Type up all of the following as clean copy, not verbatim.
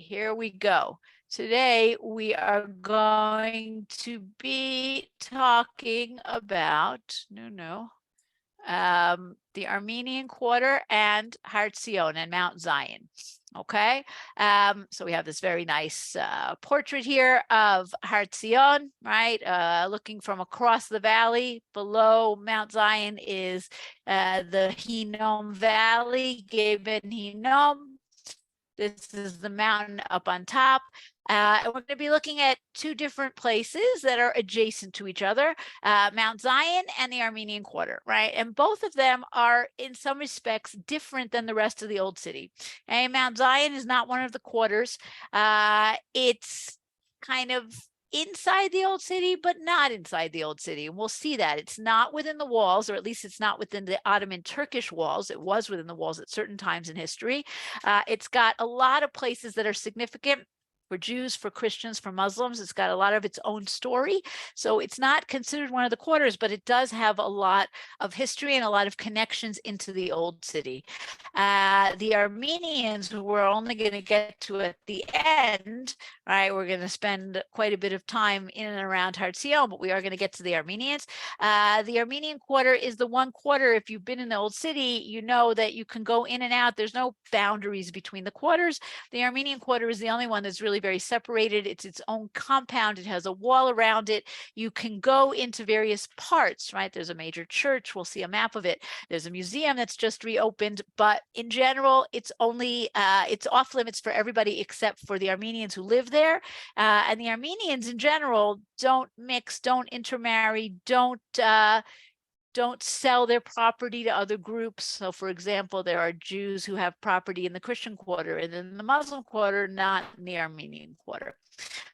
here we go. Today we are going to be talking about the Armenian Quarter and Har Zion and Mount Zion. Okay, so we have this very nice portrait here of Har Zion, right? Looking from across the valley. Below Mount Zion is the Hinnom Valley, Geben Hinnom. This is the mountain up on top. And we're going to be looking at two different places that are adjacent to each other, Mount Zion and the Armenian Quarter, right? And both of them are in some respects different than the rest of the Old City. And Mount Zion is not one of the quarters. It's kind of inside the Old City, but not inside the Old City. And we'll see that it's not within the walls, or at least it's not within the Ottoman Turkish walls. It was within the walls at certain times in history. It's got a lot of places that are significant for Jews, for Christians, for Muslims. It's got a lot of its own story. So it's not considered one of the quarters, but it does have a lot of history and a lot of connections into the Old City. The Armenians, who we're only going to get to at the end, right? We're going to spend quite a bit of time in and around Har Zion, but we are going to get to the Armenians. The Armenian Quarter is the one quarter, if you've been in the Old City, you know that you can go in and out. There's no boundaries between the quarters. The Armenian Quarter is the only one that's really very separated. It's its own compound. It has a wall around it. You can go into various parts, right? There's a major church. We'll see a map of it. There's a museum that's just reopened, but in general, it's only, it's off limits for everybody except for the Armenians who live there. And the Armenians in general don't mix, don't intermarry, don't sell their property to other groups. So for example, there are Jews who have property in the Christian quarter and in the Muslim quarter, not in the Armenian quarter.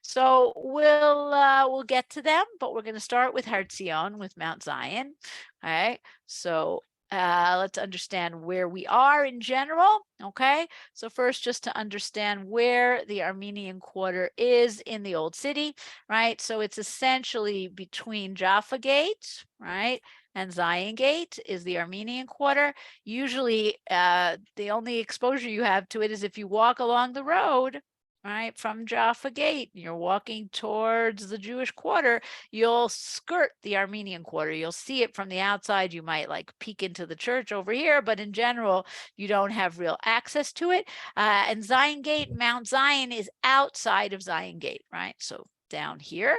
So we'll get to them, but we're going to start with Har Zion, with Mount Zion. All right. So let's understand where we are in general. Okay. So first, just to understand where the Armenian Quarter is in the Old City, right? So it's essentially between Jaffa Gate, right? And Zion Gate is the Armenian Quarter. Usually the only exposure you have to it is if you walk along the road, right, from Jaffa Gate, you're walking towards the Jewish quarter, you'll skirt the Armenian Quarter. You'll see it from the outside. You might like peek into the church over here, but in general, you don't have real access to it. And Zion Gate, Mount Zion is outside of Zion Gate, right? So down here.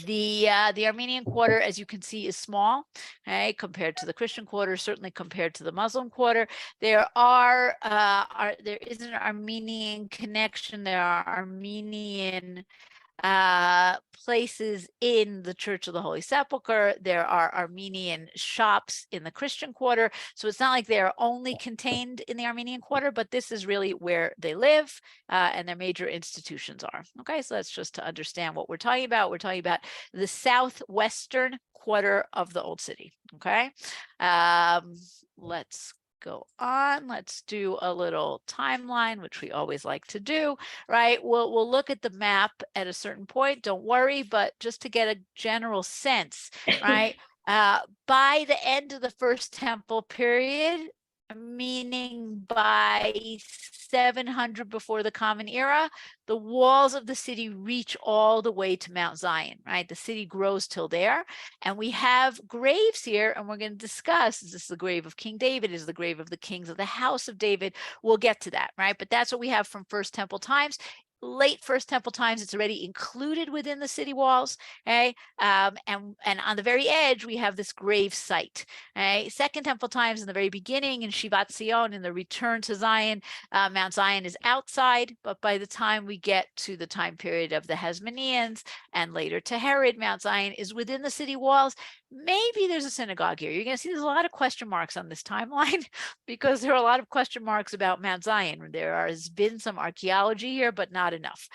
The Armenian Quarter, as you can see, is small, okay, compared to the Christian quarter, certainly compared to the Muslim quarter. There is an Armenian connection. There are Armenian places in the Church of the Holy Sepulchre. There are Armenian shops in the Christian quarter. So it's not like they're only contained in the Armenian quarter, but this is really where they live and their major institutions are. Okay, so that's just to understand what we're talking about. We're talking about the southwestern quarter of the Old City. Okay, let's go on. Let's do a little timeline, which we always like to do, right? We'll look at the map at a certain point. Don't worry, but just to get a general sense, right? By the end of the First Temple period, meaning by 700 before the Common Era, the walls of the city reach all the way to Mount Zion, right? The city grows till there. And we have graves here, and we're going to discuss, is this the grave of King David? Is the grave of the kings of the house of David? We'll get to that, right? But that's what we have from First Temple times. Late First Temple times, it's already included within the city walls, okay? And on the very edge, we have this grave site, okay? Second Temple times, in the very beginning, in Shivat Zion, in the return to Zion, Mount Zion is outside, but by the time we get to the time period of the Hasmoneans and later to Herod, Mount Zion is within the city walls. Maybe there's a synagogue here. You're going to see there's a lot of question marks on this timeline because there are a lot of question marks about Mount Zion. There has been some archaeology here, but not enough.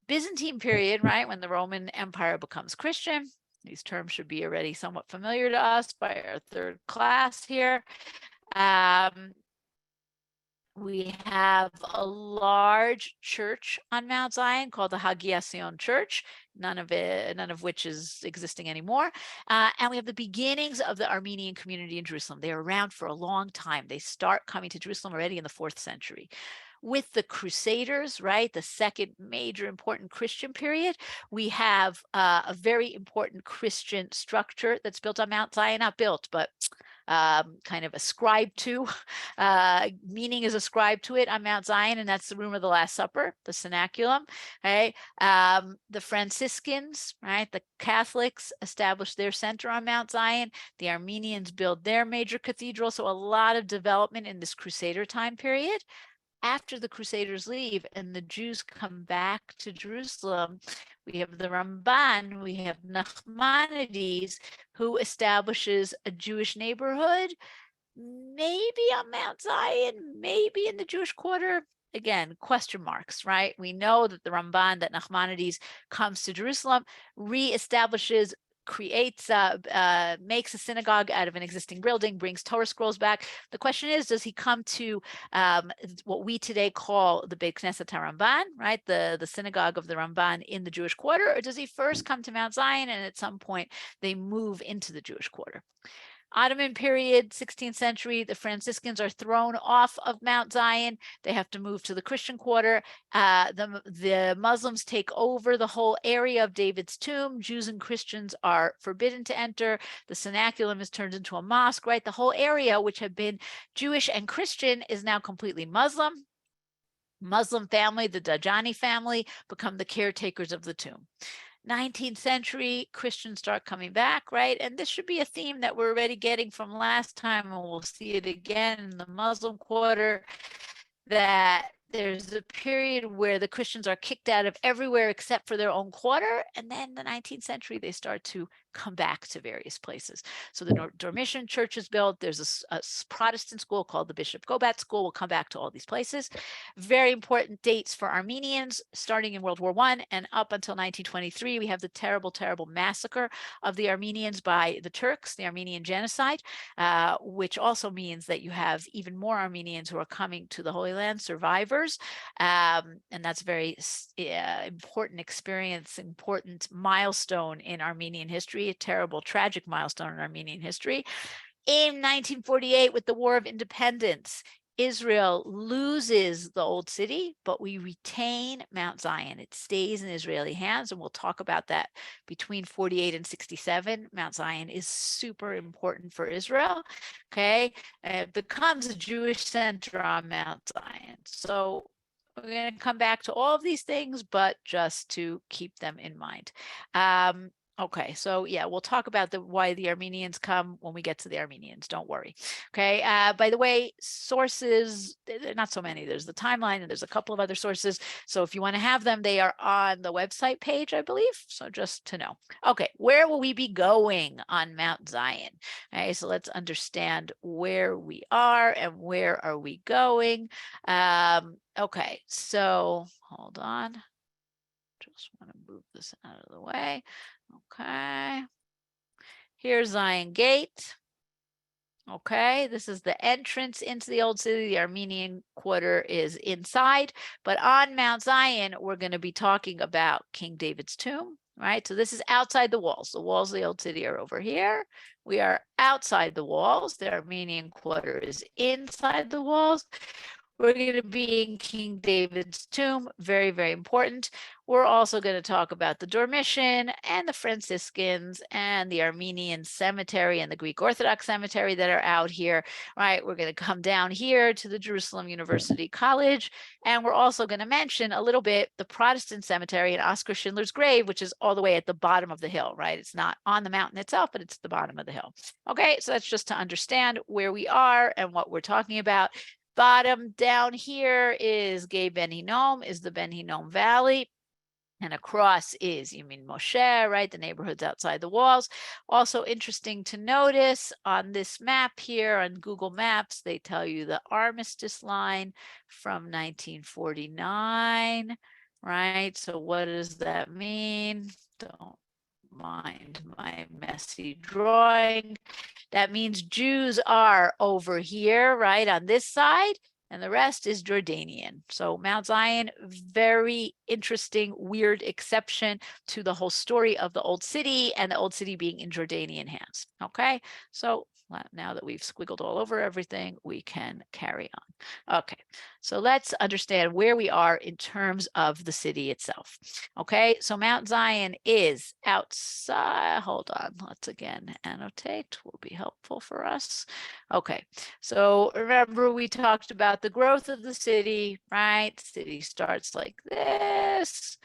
Byzantine period, right, when the Roman Empire becomes Christian. These terms should be already somewhat familiar to us by our third class here. We have a large church on Mount Zion called the Hagia Sion Church, none of which is existing anymore. And we have the beginnings of the Armenian community in Jerusalem. They're around for a long time. They start coming to Jerusalem already in the 4th century. with the Crusaders, right, the second major important Christian period, we have a very important Christian structure that's built on Mount Zion, not built, but kind of ascribed to, meaning is ascribed to it on Mount Zion, and that's the room of the Last Supper, the cenaculum. Okay, the Franciscans, right, the Catholics established their center on Mount Zion. The Armenians build their major cathedral. So a lot of development in this Crusader time period. After the Crusaders leave and the Jews come back to Jerusalem, we have the Ramban, we have Nachmanides, who establishes a Jewish neighborhood, maybe on Mount Zion, maybe in the Jewish quarter. Again, question marks, right? We know that the Ramban, that Nachmanides comes to Jerusalem, reestablishes, creates, makes a synagogue out of an existing building, brings Torah scrolls back. The question is, does he come to what we today call the Beit Knesset HaRamban, right? The synagogue of the Ramban in the Jewish quarter, or does he first come to Mount Zion and at some point they move into the Jewish quarter? Ottoman period, 16th century, the Franciscans are thrown off of Mount Zion. They have to move to the Christian quarter. The Muslims take over the whole area of David's tomb. Jews and Christians are forbidden to enter. The cenaculum is turned into a mosque, right? The whole area, which had been Jewish and Christian, is now completely Muslim. Muslim family, the Dajani family, become the caretakers of the tomb. 19th century, Christians start coming back, right? And this should be a theme that we're already getting from last time, and we'll see it again in the Muslim quarter, that there's a period where the Christians are kicked out of everywhere except for their own quarter. And then the 19th century, they start to come back to various places. So the Dormition church is built. There's a Protestant school called the Bishop Gobat School. We'll come back to all these places. Very important dates for Armenians, starting in World War I and up until 1923, we have the terrible, terrible massacre of the Armenians by the Turks, the Armenian genocide, which also means that you have even more Armenians who are coming to the Holy Land, survivors. And that's a very important experience, important milestone in Armenian history, a terrible, tragic milestone in Armenian history. In 1948, with the War of Independence, Israel loses the old city, but we retain Mount Zion. It stays in Israeli hands, and we'll talk about that between 48 and 67. Mount Zion is super important for Israel, okay? It becomes a Jewish center on Mount Zion. So we're going to come back to all of these things, but just to keep them in mind. Okay, so yeah, we'll talk about why the Armenians come when we get to the Armenians. Don't worry. Okay, by the way, sources, they're not so many. There's the timeline and there's a couple of other sources. So if you want to have them, they are on the website page, I believe. So just to know. Okay, where will we be going on Mount Zion? Okay, so let's understand where we are and where are we going. Okay, so hold on. Just want to move this out of the way. Okay. Here's Zion Gate. Okay, this is the entrance into the old city. The Armenian quarter is inside, but on Mount Zion, we're going to be talking about King David's tomb, right? So this is outside the walls. The walls of the old city are over here. We are outside the walls. The Armenian quarter is inside the walls. We're going to be in King David's tomb, very, very important. We're also going to talk about the Dormition and the Franciscans and the Armenian cemetery and the Greek Orthodox cemetery that are out here, right? We're going to come down here to the Jerusalem University College, and we're also going to mention a little bit the Protestant cemetery and Oscar Schindler's grave, which is all the way at the bottom of the hill, right? It's not on the mountain itself, but it's the bottom of the hill. Okay, so that's just to understand where we are and what we're talking about. Bottom down here is Gay Ben Hinnom, is the Ben Hinnom Valley. And across is Yemin Moshe, right? The neighborhoods outside the walls. Also interesting to notice on this map here on Google Maps, they tell you the armistice line from 1949, right? So what does that mean? Don't mind my messy drawing. That means Jews are over here, right, on this side, and the rest is Jordanian. So Mount Zion, very interesting, weird exception to the whole story of the old city and the old city being in Jordanian hands. Okay, so now that we've squiggled all over everything, we can carry on. Okay, so let's understand where we are in terms of the city itself. Okay, so Mount Zion is outside. Hold on, let's again annotate, will be helpful for us. Okay, so remember we talked about the growth of the city, right? The city starts like this,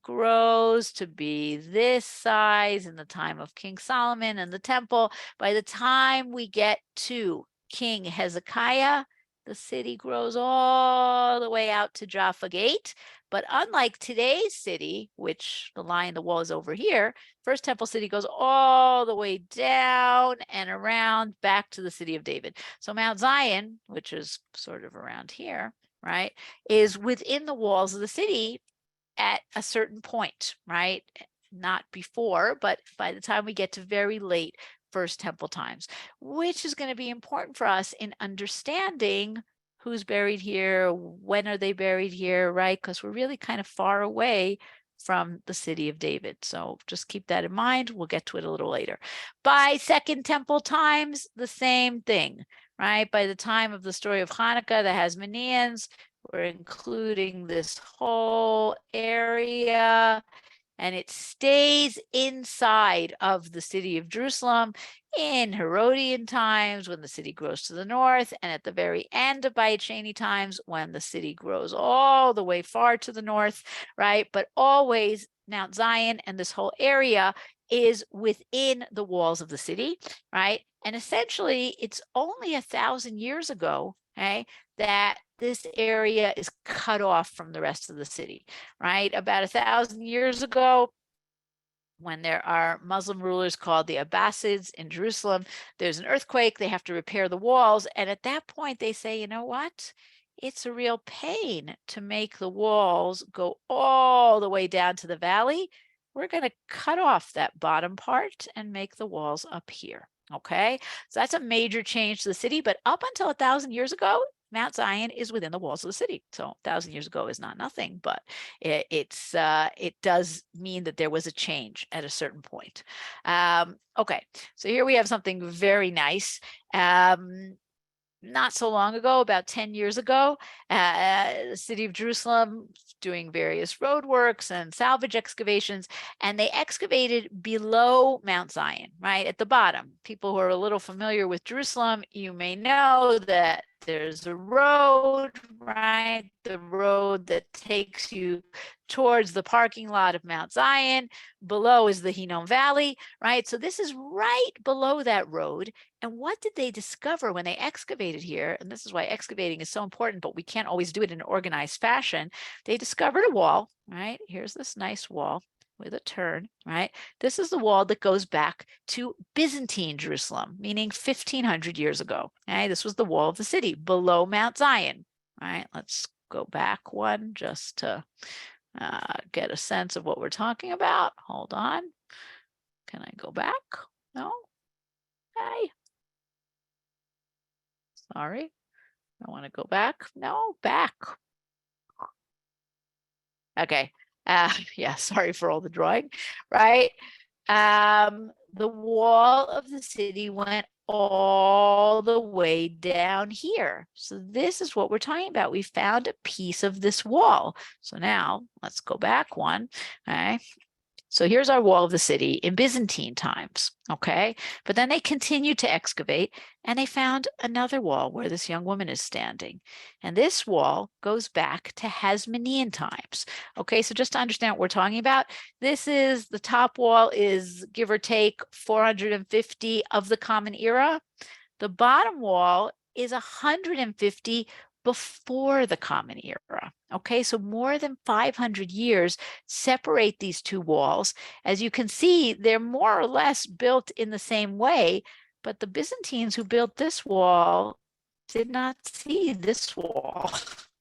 grows to be this size in the time of King Solomon and the temple. By the time we get to King Hezekiah, the city grows all the way out to Jaffa Gate. But unlike today's city, which the line, the wall is over here, First Temple City goes all the way down and around back to the city of David. So Mount Zion, which is sort of around here, right, is within the walls of the city at a certain point, right? Not before, but by the time we get to very late First Temple times, which is going to be important for us in understanding who's buried here, when are they buried here, right? Because we're really kind of far away from the city of David. So just keep that in mind. We'll get to it a little later. By Second Temple times, the same thing, right? By the time of the story of Hanukkah, the Hasmoneans, we're including this whole area, and it stays inside of the city of Jerusalem in Herodian times when the city grows to the north, and at the very end of Bayit Sheni times when the city grows all the way far to the north, right? But always Mount Zion and this whole area is within the walls of the city, right? And essentially, it's only 1,000 years ago, okay, that this area is cut off from the rest of the city, right? About 1,000 years ago, when there are Muslim rulers called the Abbasids in Jerusalem, there's an earthquake, they have to repair the walls. And at that point, they say, you know what? It's a real pain to make the walls go all the way down to the valley. We're going to cut off that bottom part and make the walls up here. Okay, so that's a major change to the city. But up until 1,000 years ago, Mount Zion is within the walls of the city. So 1,000 years ago is not nothing, but it does mean that there was a change at a certain point. Okay, so here we have something very nice. Not so long ago, about 10 years ago, the city of Jerusalem doing various roadworks and salvage excavations, and they excavated below Mount Zion, right at the bottom. People who are a little familiar with Jerusalem, you may know that there's a road, right? The road that takes you towards the parking lot of Mount Zion. Below is the Hinnom Valley, right? So this is right below that road. And what did they discover when they excavated here? And this is why excavating is so important, but we can't always do it in an organized fashion. They discovered a wall, right? Here's this nice wall with a turn, right? This is the wall that goes back to Byzantine Jerusalem, meaning 1,500 years ago. Okay? This was the wall of the city below Mount Zion, right? Let's go back one just to get a sense of what we're talking about. Hold on. Can I go back? No? Hey. Sorry. I want to go back. No, back. Okay. Yeah, sorry for all the drawing, right? The wall of the city went all the way down here. So this is what we're talking about. We found a piece of this wall. So now let's go back one. Okay. So here's our wall of the city in Byzantine times, okay? But then they continued to excavate and they found another wall where this young woman is standing. And this wall goes back to Hasmonean times, okay? So just to understand what we're talking about, this is the top wall is give or take 450 of the Common Era. The bottom wall is 150 before the Common Era. Okay, so more than 500 years separate these two walls. As you can see, they're more or less built in the same way, but the Byzantines who built this wall did not see this wall.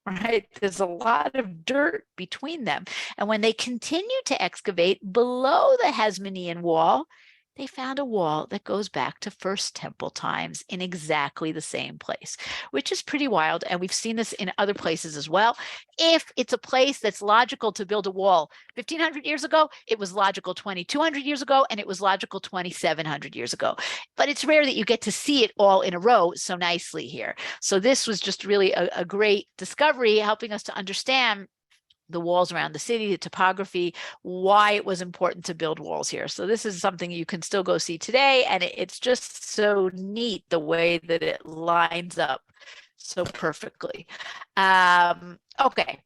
Right? There's a lot of dirt between them. And when they continue to excavate below the Hasmonean wall, they found a wall that goes back to First Temple times in exactly the same place, which is pretty wild. And we've seen this in other places as well. If it's a place that's logical to build a wall 1,500 years ago, it was logical 2,200 years ago, and it was logical 2,700 years ago. But it's rare that you get to see it all in a row so nicely here. So this was just really a great discovery, helping us to understand the walls around the city, the topography, why it was important to build walls here. So this is something you can still go see today, and it's just so neat the way that it lines up so perfectly. Okay,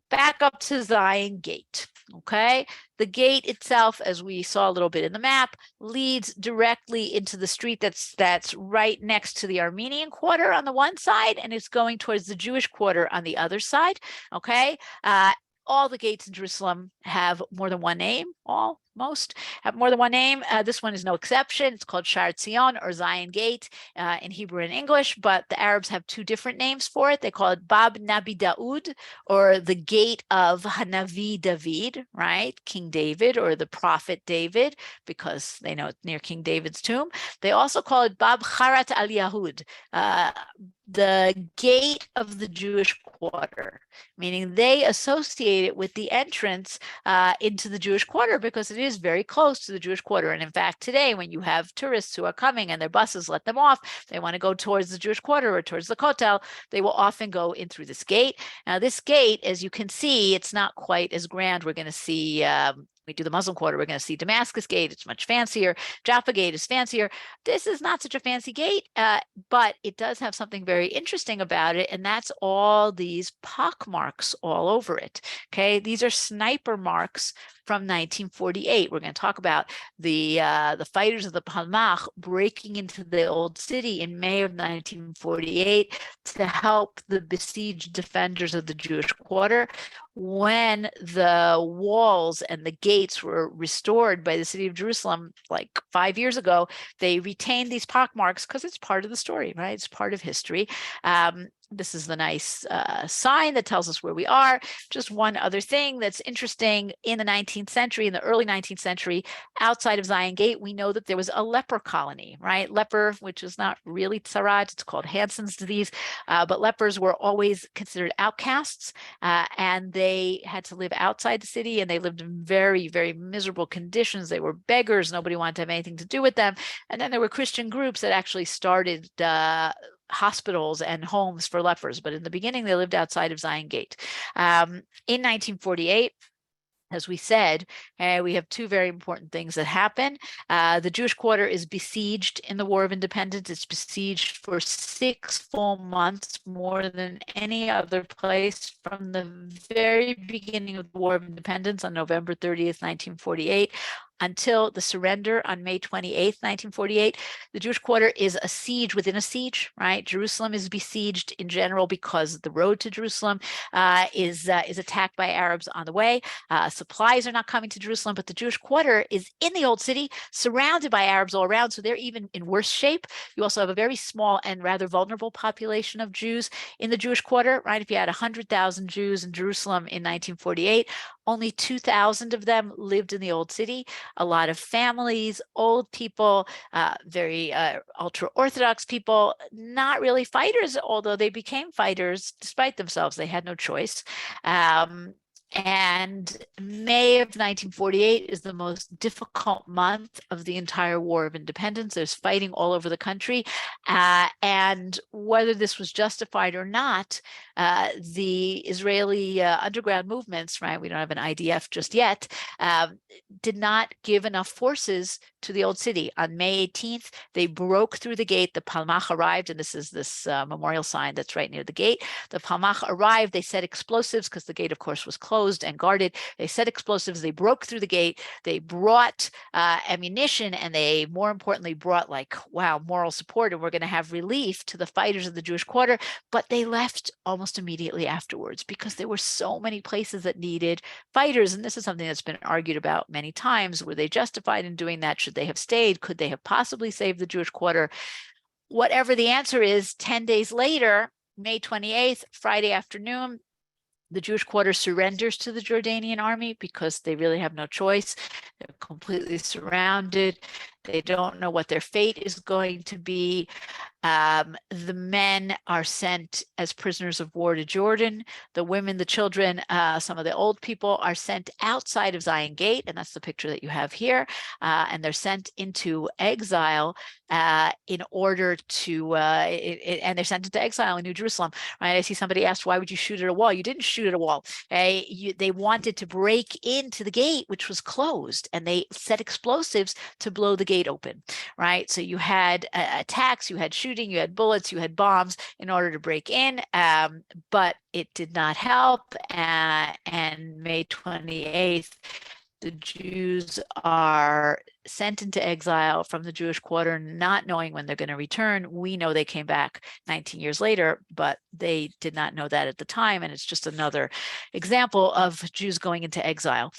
back up to Zion Gate. Okay, the gate itself, as we saw a little bit in the map, leads directly into the street that's right next to the Armenian quarter on the one side, and it's going towards the Jewish quarter on the other side. Okay, all the gates in Jerusalem have more than one name. Most have more than one name. This one is no exception. It's called Shar Tzion, or Zion Gate, in Hebrew and English, but the Arabs have two different names for it. They call it Bab Nabi Daud, or the Gate of Hanavi David, right? King David, or the prophet David, because they know it's near King David's tomb. They also call it Bab Charat al Yahud, the gate of the Jewish quarter, meaning they associate it with the entrance into the Jewish quarter because it is very close to the Jewish quarter. And in fact, today, when you have tourists who are coming and their buses let them off, they want to go towards the Jewish quarter or towards the Kotel, they will often go in through this gate. Now, this gate, as you can see, it's not quite as grand. We're going to see we do the Muslim quarter, we're going to see Damascus Gate. It's much fancier. Jaffa Gate is fancier. This is not such a fancy gate, but it does have something very interesting about it, and that's all these pock marks all over it. Okay, these are sniper marks from 1948. We're going to talk about the fighters of the Palmach breaking into the old city in May of 1948 to help the besieged defenders of the Jewish quarter. When the walls and the gates were restored by the city of Jerusalem like 5 years ago, they retained these pockmarks because it's part of the story, right? It's part of history. This is the nice sign that tells us where we are. Just one other thing that's interesting, in the 19th century, in the early 19th century, outside of Zion Gate, we know that there was a leper colony, right? Leper, which is not really tzara'at, it's called Hansen's disease, but lepers were always considered outcasts, and they had to live outside the city, and they lived in very, very miserable conditions. They were beggars. Nobody wanted to have anything to do with them. And then there were Christian groups that actually started hospitals and homes for lepers, but in the beginning they lived outside of Zion Gate. In 1948, as we said, we have two very important things that happen. The Jewish quarter is besieged in the War of Independence. It's besieged for 6 full months, more than any other place, from the very beginning of the War of Independence on November 30th, 1948, until the surrender on May 28th, 1948. The Jewish quarter is a siege within a siege, right? Jerusalem is besieged in general because the road to Jerusalem is attacked by Arabs on the way. Supplies are not coming to Jerusalem, but the Jewish quarter is in the old city, surrounded by Arabs all around, so they're even in worse shape. You also have a very small and rather vulnerable population of Jews in the Jewish quarter, right? If you had 100,000 Jews in Jerusalem in 1948, only 2,000 of them lived in the old city. A lot of families, old people, very ultra-Orthodox people, not really fighters, although they became fighters despite themselves. They had no choice. And May of 1948 is the most difficult month of the entire War of Independence. There's fighting all over the country. And whether this was justified or not, the Israeli underground movements, right, we don't have an IDF just yet, did not give enough forces to the old city. On May 18th, they broke through the gate. The Palmach arrived, and this is this memorial sign that's right near the gate. The Palmach arrived. They set explosives because the gate, of course, was closed and guarded. They set explosives. They broke through the gate. They brought ammunition, and they, more importantly, brought moral support. And we're going to have relief to the fighters of the Jewish quarter. But they left almost immediately afterwards because there were so many places that needed fighters. And this is something that's been argued about many times. Were they justified in doing that? Should they have stayed? Could they have possibly saved the Jewish quarter? Whatever the answer is, 10 days later, May 28th, Friday afternoon, the Jewish quarter surrenders to the Jordanian army because they really have no choice. They're completely surrounded. They don't know what their fate is going to be. The men are sent as prisoners of war to Jordan. The women, the children, some of the old people are sent outside of Zion Gate, and that's the picture that you have here. And they're sent into exile in order to, and they're sent into exile in New Jerusalem. Right? I see somebody asked, why would you shoot at a wall? You didn't shoot at a wall. Okay? They wanted to break into the gate, which was closed, and they set explosives to blow the gate open. Right? So you had attacks, you had shooting, you had bullets, you had bombs in order to break in, but it did not help. And May 28th, the Jews are sent into exile from the Jewish quarter, not knowing when they're going to return. We know they came back 19 years later, but they did not know that at the time. And it's just another example of Jews going into exile.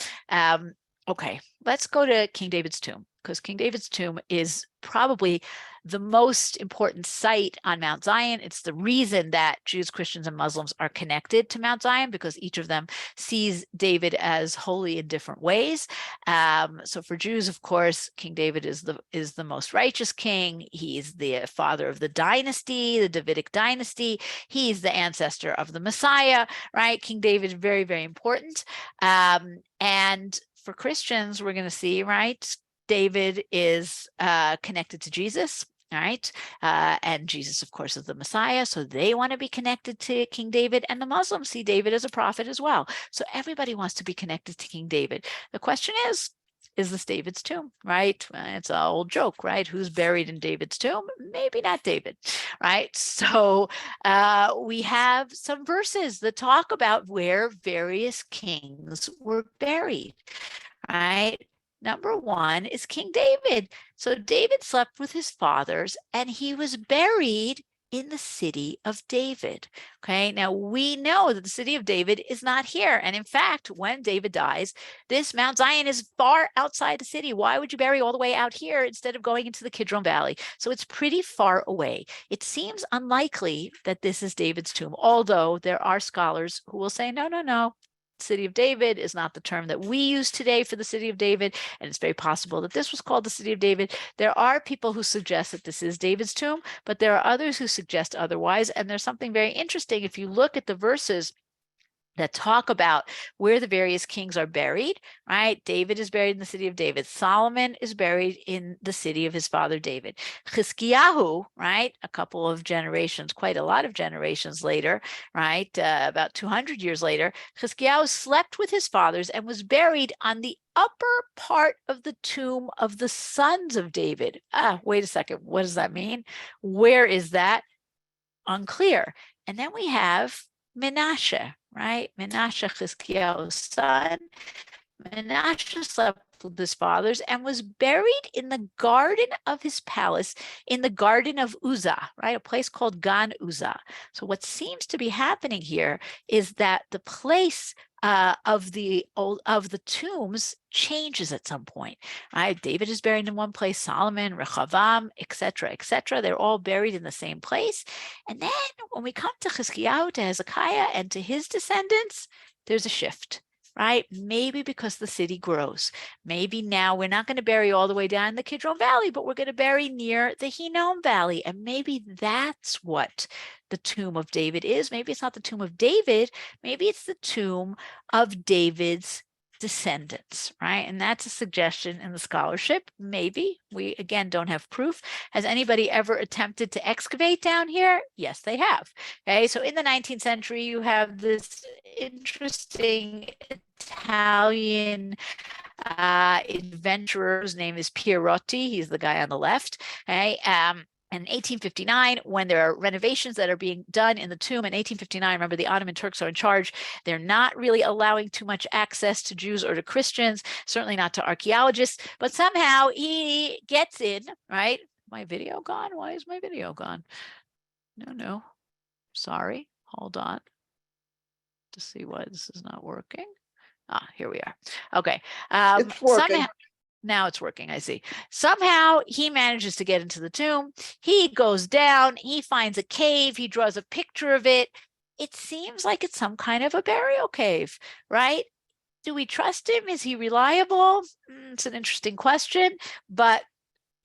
Okay, let's go to King David's tomb, because King David's tomb is probably the most important site on Mount Zion. It's the reason that Jews, Christians, and Muslims are connected to Mount Zion, because each of them sees David as holy in different ways. So for Jews, of course, King David is the most righteous king. He's the father of the dynasty, the Davidic dynasty. He's the ancestor of the Messiah, right? King David, very, very important. And for Christians, we're going to see, right, David is connected to Jesus, right? And Jesus, of course, is the Messiah. So they want to be connected to King David, and the Muslims see David as a prophet as well. So everybody wants to be connected to King David. The question is this David's tomb, right? It's an old joke, right? Who's buried in David's tomb? Maybe not David, right? So we have some verses that talk about where various kings were buried, right? Number one is King David. So David slept with his fathers, and he was buried in the city of David. Okay, now we know that the city of David is not here. And in fact, when David dies, this Mount Zion is far outside the city. Why would you bury all the way out here instead of going into the Kidron Valley? So it's pretty far away. It seems unlikely that this is David's tomb, although there are scholars who will say, no, no, no. City of David is not the term that we use today for the city of David, and it's very possible that this was called the city of David. There are people who suggest that this is David's tomb, but there are others who suggest otherwise. And there's something very interesting if you look at the verses that talk about where the various kings are buried, right? David is buried in the city of David. Solomon is buried in the city of his father David. Chizkiyahu, right? A couple of generations, quite a lot of generations later, right? About 200 years later, Chizkiyahu slept with his fathers and was buried on the upper part of the tomb of the sons of David. Wait a second. What does that mean? Where is that? Unclear. And then we have Menashe, right? Menashe, Chizkiyahu's son. Menashe slept with his fathers and was buried in the garden of his palace, in the garden of Uzzah, right? A place called Gan Uzzah. So what seems to be happening here is that the place of the tombs changes at some point. Right? David is buried in one place, Solomon, Rechavam, etc., etc. They're all buried in the same place. And then when we come to Chizkiyahu, to Hezekiah, and to his descendants, there's a shift. Right? Maybe because the city grows. Maybe now we're not going to bury all the way down in the Kidron Valley, but we're going to bury near the Hinnom Valley. And maybe that's what the tomb of David is. Maybe it's not the tomb of David. Maybe it's the tomb of David's descendants, right? And that's a suggestion in the scholarship. Maybe. We, again, don't have proof. Has anybody ever attempted to excavate down here? Yes, they have. Okay, so in the 19th century, you have this interesting Italian adventurer. His name is Pierotti. He's the guy on the left. Okay, in 1859, when there are renovations that are being done in the tomb in 1859, remember the Ottoman Turks are in charge. They're not really allowing too much access to Jews or to Christians, certainly not to archaeologists, but somehow he gets in, right? My video gone? Why is my video gone? No, sorry, hold on to see why this is not working. Here we are. Okay. It's working. Now it's working, I see. Somehow he manages to get into the tomb. He goes down, he finds a cave, he draws a picture of it. It seems like it's some kind of a burial cave, right? Do we trust him? Is he reliable? It's an interesting question, but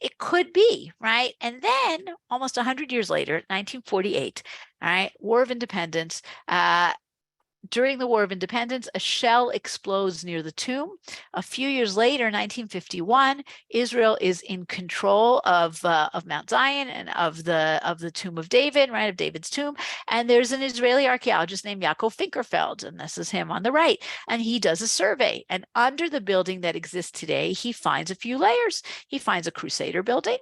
it could be, right? And then almost 100 years later, 1948, all right, War of Independence, during the War of Independence, a shell explodes near the tomb. A few years later, 1951, Israel is in control of Mount Zion and of the tomb of David, right, of David's tomb. And there's an Israeli archaeologist named Yaakov Finkerfeld, and this is him on the right. And he does a survey. And under the building that exists today, he finds a few layers. He finds a Crusader building.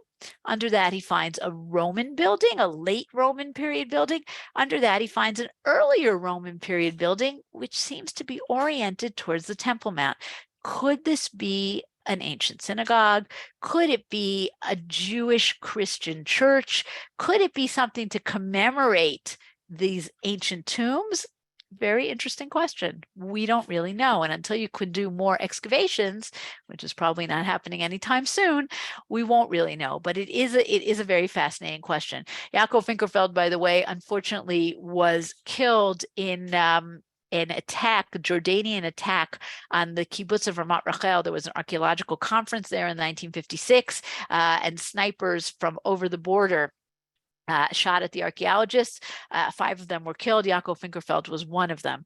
Under that, he finds a Roman building, a late Roman period building. Under that, he finds an earlier Roman period building, which seems to be oriented towards the Temple Mount. Could this be an ancient synagogue? Could it be a Jewish Christian church? Could it be something to commemorate these ancient tombs? Very interesting question. We don't really know. And until you could do more excavations, which is probably not happening anytime soon, we won't really know. But it is a very fascinating question. Yaakov Finkerfeld, by the way, unfortunately was killed in an attack, a Jordanian attack on the kibbutz of Ramat Rachel. There was an archaeological conference there in 1956, and snipers from over the border shot at the archaeologists. 5 of them were killed. Yaakov Finkerfeld was one of them.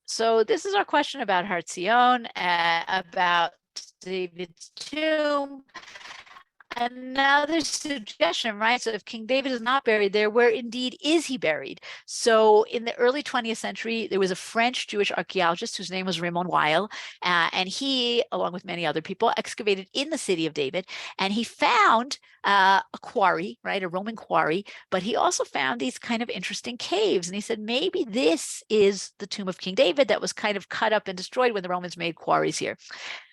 So this is our question about Har Zion, about David's tomb. Another suggestion, right? So if King David is not buried there, where indeed is he buried? So in the early 20th century, there was a French Jewish archaeologist whose name was Raymond Weil, and he, along with many other people, excavated in the city of David, and he found a quarry, right, a Roman quarry, but he also found these kind of interesting caves, and he said maybe this is the tomb of King David that was kind of cut up and destroyed when the Romans made quarries here.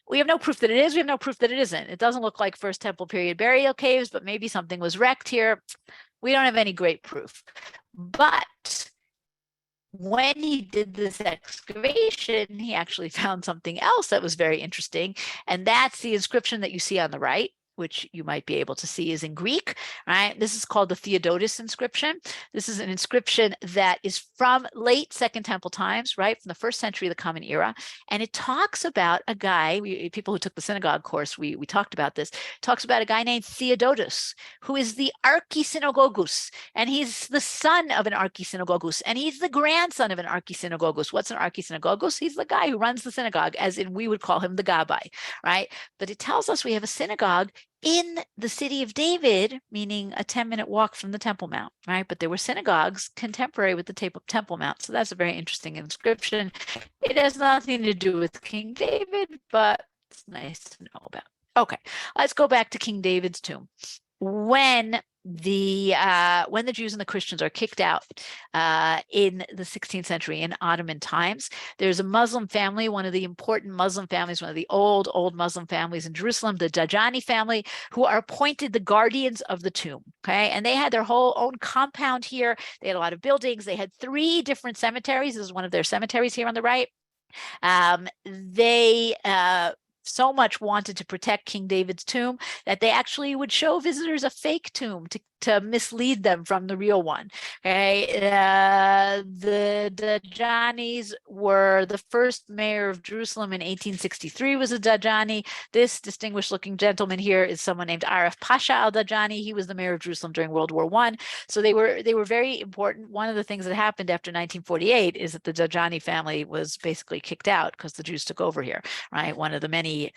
We have no proof that it is. We have no proof that it isn't. It doesn't look like First Temple period burial caves, but maybe something was wrecked here. We don't have any great proof. But when he did this excavation, he actually found something else that was very interesting. And that's the inscription that you see on the right, which you might be able to see is in Greek, right? This is called the Theodotus inscription. This is an inscription that is from late Second Temple times, right? From the 1st century of the Common Era. And it talks about a guy, people who took the synagogue course, we talked about this, talks about a guy named Theodotus, who is the archisynagogus. And he's the son of an archisynagogus. And he's the grandson of an archisynagogus. What's an archisynagogus? He's the guy who runs the synagogue, as in we would call him the gabbai, right? But it tells us we have a synagogue in the city of David, meaning a 10-minute walk from the Temple Mount, right? But there were synagogues contemporary with the Temple Mount. So that's a very interesting inscription. It has nothing to do with King David, but it's nice to know about. Okay, let's go back to King David's tomb. When the Jews and the Christians are kicked out in the 16th century in Ottoman times, there's a Muslim family, one of the important Muslim families, one of the old Muslim families in Jerusalem, the Dajani family, who are appointed the guardians of the tomb. Okay, and they had their whole own compound here. They had a lot of buildings. They had 3 different cemeteries. This is one of their cemeteries here on the right. They so much wanted to protect King David's tomb that they actually would show visitors a fake tomb to mislead them from the real one. Okay, the Dajanis were the first mayor of Jerusalem in 1863 was a Dajani. This distinguished looking gentleman here is someone named Arif Pasha al-Dajani. He was the mayor of Jerusalem during World War I. So they were very important. One of the things that happened after 1948 is that the Dajani family was basically kicked out because the Jews took over here, right? One of the many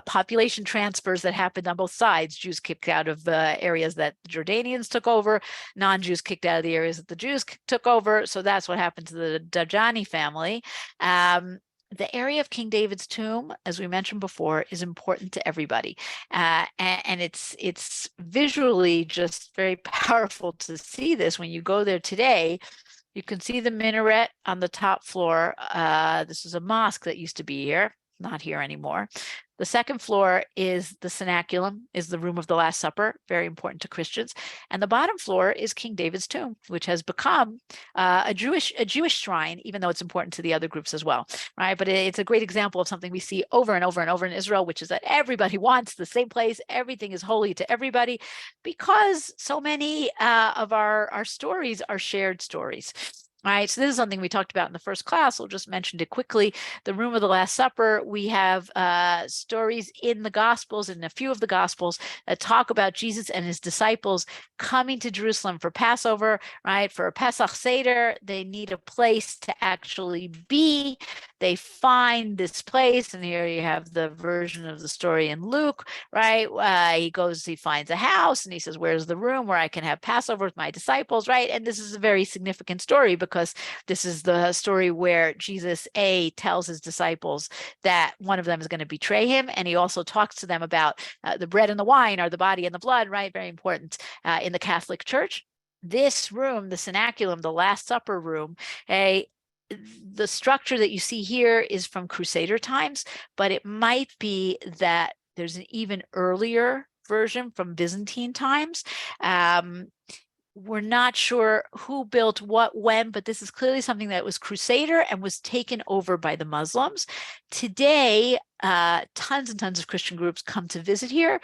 population transfers that happened on both sides. Jews kicked out of areas that the Jordanians took over, non-Jews kicked out of the areas that the Jews took over. So that's what happened to the Dajani family. The area of King David's tomb, as we mentioned before, is important to everybody. And it's visually just very powerful to see this. When you go there today, you can see the minaret on the top floor. This is a mosque that used to be here, not here anymore. The second floor is the cenaculum, is the room of the Last Supper, very important to Christians. And the bottom floor is King David's tomb, which has become a Jewish shrine, even though it's important to the other groups as well, right? But it's a great example of something we see over and over and over in Israel, which is that everybody wants the same place. Everything is holy to everybody because so many of our stories are shared stories. All right, so this is something we talked about in the first class. We'll just mention it quickly. The room of the Last Supper, we have stories in the Gospels, in a few of the Gospels, that talk about Jesus and his disciples coming to Jerusalem for Passover, right? For a Pesach Seder, they need a place to actually be. They find this place, and here you have the version of the story in Luke, right? He finds a house, and he says, where's the room where I can have Passover with my disciples, right? And this is a very significant story because this is the story where Jesus, tells his disciples that one of them is going to betray him, and he also talks to them about the bread and the wine are the body and the blood, right? Very important in the Catholic Church. This room, the cenaculum, the Last Supper room, the structure that you see here is from Crusader times, but it might be that there's an even earlier version from Byzantine times. We're not sure who built what when, but this is clearly something that was Crusader and was taken over by the Muslims. Today, tons and tons of Christian groups come to visit here.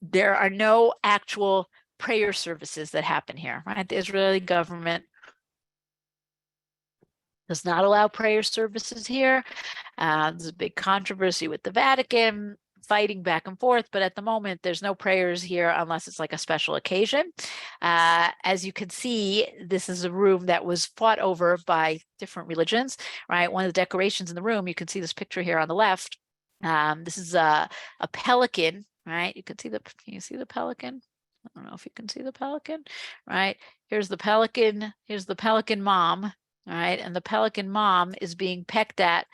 There are no actual prayer services that happen here, right? The Israeli government does not allow prayer services here. There's a big controversy with the Vatican, fighting back and forth, but at the moment there's no prayers here unless it's like a special occasion. As you can see, this is a room that was fought over by different religions, right? One of the decorations in the room, you can see this picture here on the left. This is a pelican, right? Can you see the pelican? I don't know if you can see the pelican, right? Here's the pelican mom, all right? And the pelican mom is being pecked at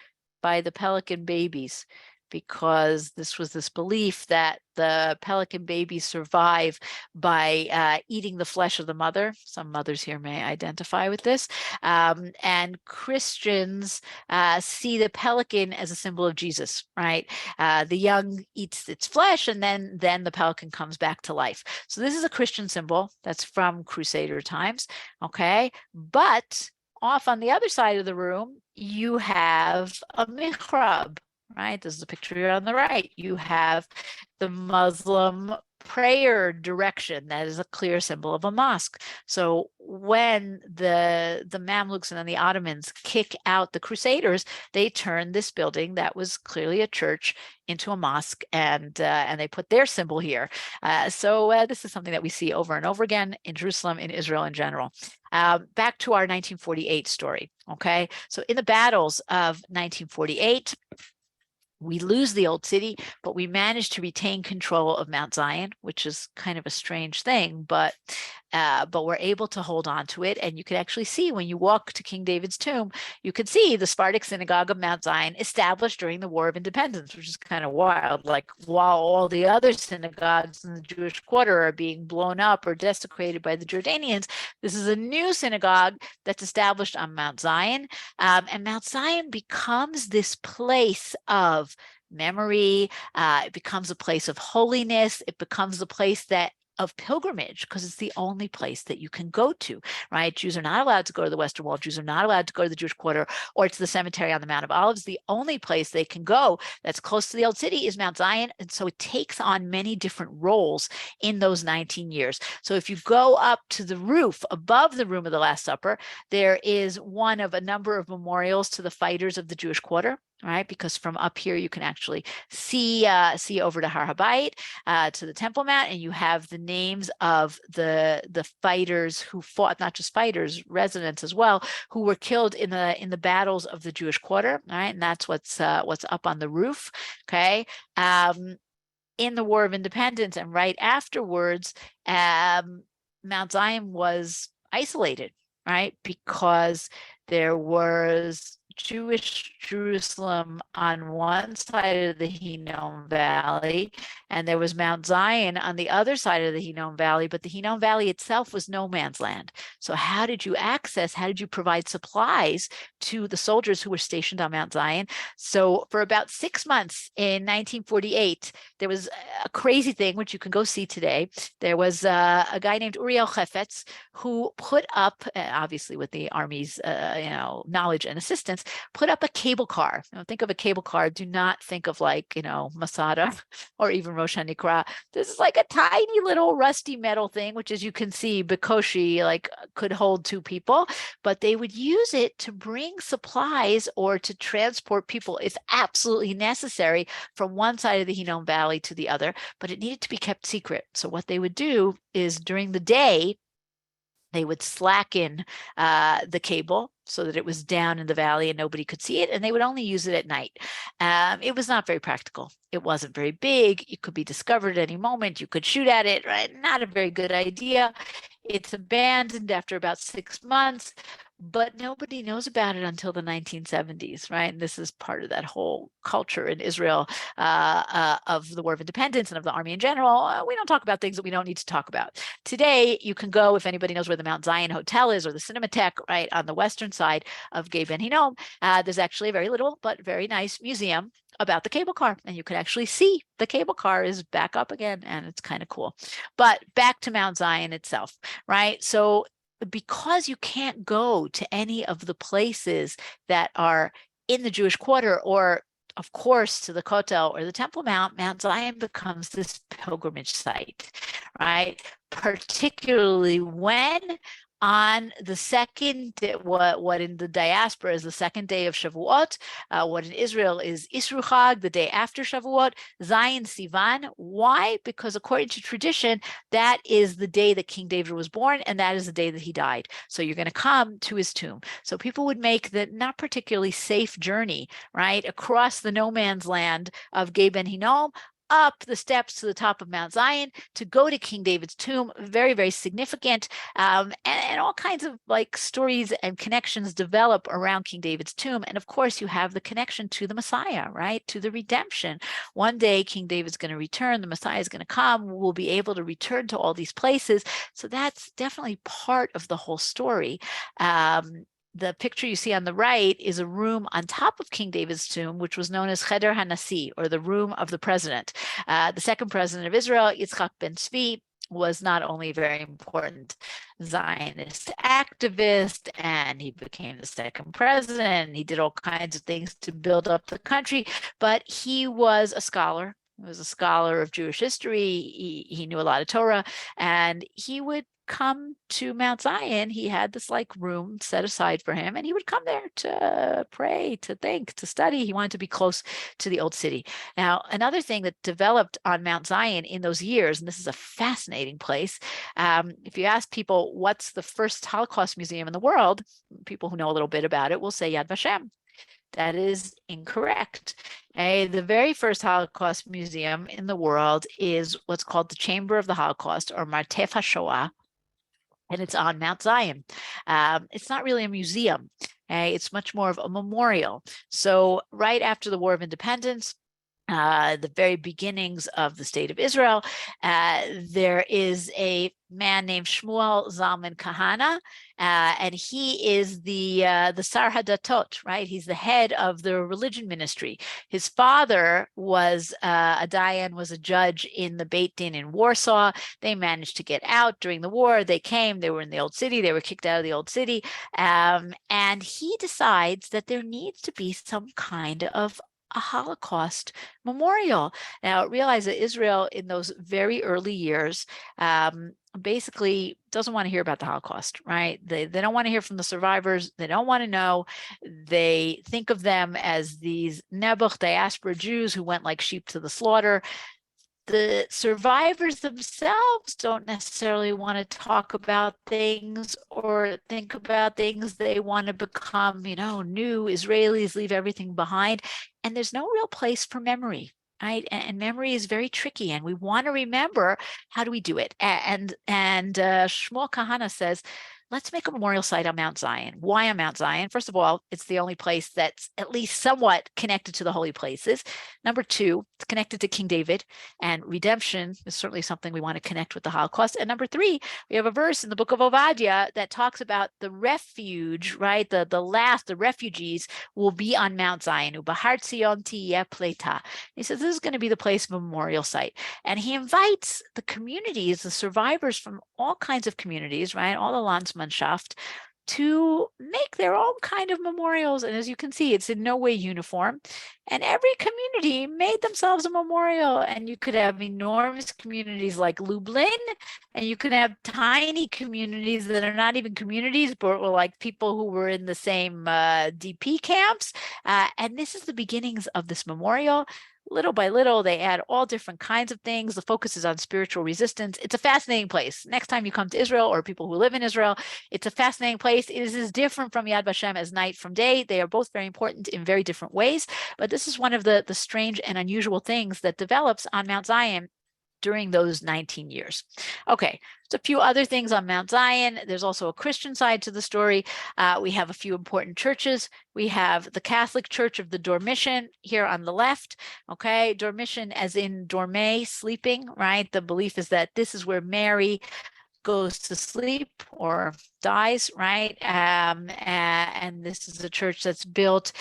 by the pelican babies, because this was this belief that the pelican babies survive by eating the flesh of the mother. Some mothers here may identify with this. And Christians see the pelican as a symbol of Jesus, right? The young eats its flesh, and then the pelican comes back to life. So this is a Christian symbol that's from Crusader times, okay? But off on the other side of the room, you have a mihrab, right? This is a picture here on the right. You have the Muslim prayer direction that is a clear symbol of a mosque. So when the Mamluks and then the Ottomans kick out the Crusaders, they turn this building that was clearly a church into a mosque, and they put their symbol here. So this is something that we see over and over again in Jerusalem, in Israel in general. Back to our 1948 story, okay? So in the battles of 1948, we lose the old city, but we managed to retain control of Mount Zion, which is kind of a strange thing, but we're able to hold on to it. And you can actually see when you walk to King David's tomb, you can see the Spartak synagogue of Mount Zion established during the War of Independence, which is kind of wild. Like, while all the other synagogues in the Jewish quarter are being blown up or desecrated by the Jordanians, this is a new synagogue that's established on Mount Zion. And Mount Zion becomes this place of memory. It becomes a place of holiness. It becomes a place of pilgrimage, because it's the only place that you can go to, right? Jews are not allowed to go to the Western Wall. Jews are not allowed to go to the Jewish quarter or to the cemetery on the Mount of Olives. The only place they can go that's close to the old city is Mount Zion. And so it takes on many different roles in those 19 years. So if you go up to the roof above the room of the Last Supper, there is one of a number of memorials to the fighters of the Jewish quarter, right? Because from up here, you can actually see over to Har HaBayit, to the Temple Mount, and you have the names of the fighters who fought, not just fighters, residents as well, who were killed in the battles of the Jewish quarter, right? And that's what's up on the roof, okay? In the War of Independence and right afterwards, Mount Zion was isolated, right? Because there was Jewish Jerusalem on one side of the Hinnom Valley, and there was Mount Zion on the other side of the Hinnom Valley, but the Hinnom Valley itself was no man's land. So how did you provide supplies to the soldiers who were stationed on Mount Zion? So for about 6 months in 1948, there was a crazy thing, which you can go see today. There was a guy named Uriel Chefetz who put up, obviously with the Army's knowledge and assistance, sense, put up a cable car. Think of a cable car. Do not think of like, Masada or even Rosh HaNikra. This is like a tiny little rusty metal thing, which as you can see, Bikoshi like could hold two people, but they would use it to bring supplies or to transport people if absolutely necessary from one side of the Hinnom Valley to the other, but it needed to be kept secret. So what they would do is during the day, they would slacken the cable so that it was down in the valley and nobody could see it, and they would only use it at night. It was not very practical. It wasn't very big. It could be discovered at any moment. You could shoot at it, right? Not a very good idea. It's abandoned after about 6 months, but nobody knows about it until the 1970s, right? And this is part of that whole culture in Israel of the War of Independence and of the army in general. We don't talk about things that we don't need to talk about. Today, you can go, if anybody knows where the Mount Zion Hotel is or the Cinematheque, right, on the western side of Gay Ben Hinnom, there's actually a very little but very nice museum about the cable car, and you can actually see the cable car is back up again, and it's kind of cool. But back to Mount Zion itself, right? So because you can't go to any of the places that are in the Jewish quarter, or of course to the Kotel or the Temple Mount, Mount Zion becomes this pilgrimage site, right? Particularly when on the second, what in the diaspora is the second day of Shavuot, what in Israel is Isru Chag, the day after Shavuot, Zion Sivan. Why? Because according to tradition, that is the day that King David was born, and that is the day that he died. So you're going to come to his tomb. So people would make the not particularly safe journey, right, across the no man's land of Gay Ben Hinnom, up the steps to the top of Mount Zion to go to King David's tomb. Very, very significant. And all kinds of like stories and connections develop around King David's tomb. And of course, you have the connection to the Messiah, right? To the redemption. One day, King David's going to return. The Messiah is going to come. We'll be able to return to all these places. So that's definitely part of the whole story. The picture you see on the right is a room on top of King David's tomb, which was known as Cheder HaNasi, or the room of the president. The second president of Israel, Yitzchak ben Tzvi, was not only a very important Zionist activist, and he became the second president. He did all kinds of things to build up the country, but he was a scholar. He was a scholar of Jewish history. He knew a lot of Torah, and he would come to Mount Zion. He had this like room set aside for him, and he would come there to pray, to think, to study. He wanted to be close to the old city. Now, another thing that developed on Mount Zion in those years, and this is a fascinating place, if you ask people what's the first Holocaust museum in the world, people who know a little bit about it will say Yad Vashem. That is incorrect. The very first Holocaust museum in the world is what's called the Chamber of the Holocaust, or Martef HaShoah, and it's on Mount Zion. It's not really a museum. It's much more of a memorial. So right after the War of Independence, the very beginnings of the state of Israel, there is a man named Shmuel Zalman Kahana, and he is the Sar Hadatot, right? He's the head of the religion ministry. His father was a dayan, was a judge in the Beit Din in Warsaw. They managed to get out during the war. They came, they were in the old city, they were kicked out of the old city, and he decides that there needs to be some kind of a Holocaust memorial. Now, realize that Israel in those very early years basically doesn't want to hear about the Holocaust, right? They don't want to hear from the survivors. They don't want to know. They think of them as these Nebuch diaspora Jews who went like sheep to the slaughter. The survivors themselves don't necessarily want to talk about things or think about things. They want to become, new Israelis, leave everything behind. And there's no real place for memory, right? And memory is very tricky, and we want to remember. How do we do it? And Shmuel Kahana says, let's make a memorial site on Mount Zion. Why on Mount Zion? First of all, it's the only place that's at least somewhat connected to the holy places. Number two, it's connected to King David, and redemption is certainly something we want to connect with the Holocaust. And number three, we have a verse in the book of Obadiah that talks about the refuge, right? The refugees will be on Mount Zion. Ubahar Tzion tiyeh pleta. He says this is going to be the place of a memorial site. And he invites the communities, the survivors from all kinds of communities, right? All the Landsmannschaft, to make their own kind of memorials. And as you can see, it's in no way uniform. And every community made themselves a memorial. And you could have enormous communities like Lublin, and you could have tiny communities that are not even communities, but were like people who were in the same DP camps. And this is the beginnings of this memorial. Little by little, they add all different kinds of things. The focus is on spiritual resistance. It's a fascinating place. Next time you come to Israel, or people who live in Israel, it's a fascinating place. It is as different from Yad Vashem as night from day. They are both very important in very different ways. But this is one of the strange and unusual things that develops on Mount Zion during those 19 years. Okay, so a few other things on Mount Zion. There's also a Christian side to the story. We have a few important churches. We have the Catholic Church of the Dormition here on the left. Okay, Dormition as in dorme, sleeping, right? The belief is that this is where Mary goes to sleep or dies, right? And this is a church that's built